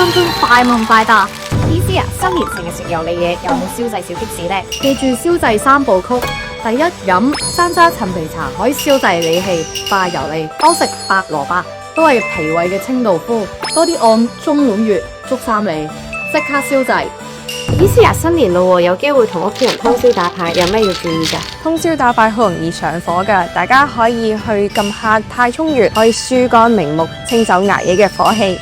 分鐘快問快答。意思啊，新年成日食油膩嘢，有冇消滯小貼士呢？記住消滯三部曲：第一，飲山楂陳皮茶可以消滯理氣、化油膩；多食白蘿蔔都係脾胃嘅清道夫；多啲按中滿月、足三里，即刻消滯。意思啊，新年咯，有機會同屋企人通宵打牌，有咩要注意㗎？通宵打牌好容易上火㗎，大家可以去撳下太沖穴，可以疏肝明目、清走捱夜嘅火氣。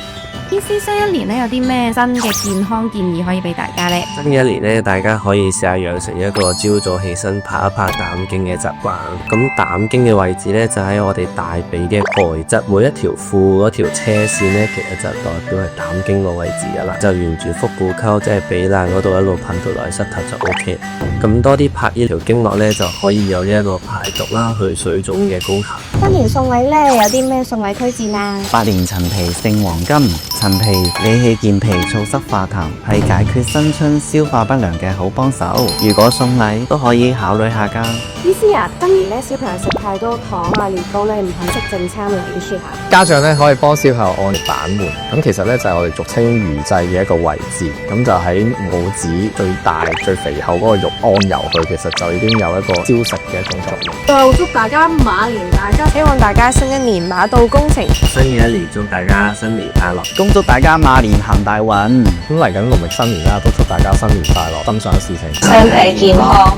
意思新一年咧有啲咩新嘅健康建議可以俾大家呢？新嘅一年咧，大家可以試下養成一個朝早起身拍一拍膽經嘅習慣。咁膽經嘅位置咧，就喺我哋大髀嘅外側，每一條褲嗰條車線咧，其實就代表係膽經個位置噶啦。就沿住腹股溝，即係髀爛嗰度一路噴到落去膝頭就 OK。咁多啲拍呢條經絡咧，就可以有呢一個排毒啦、去水腫嘅功效。新年送禮咧，有啲咩送禮推薦啊？百年陳皮勝黃金，陳皮理氣健脾、燥濕化痰，係解決新春消化不良嘅好幫手。如果送禮都可以考慮下㗎。意思啊，新年咧小朋友食太多糖啊、年糕咧，唔肯食正餐，會點算啊？家長咧可以幫小朋友按板門，咁其實咧就係我哋俗稱魚際嘅一個位置，咁就喺拇指最大最肥厚嗰個肉按揉佢，其實就已經有一個招食嘅一種作用。就祝大家馬年大吉，希望大家新一年馬到功成。新嘅一年，祝大家新年快樂！恭祝大家馬年行大運。咁嚟緊農曆新年啦，都祝大家新年快樂，心想事成，身體健康。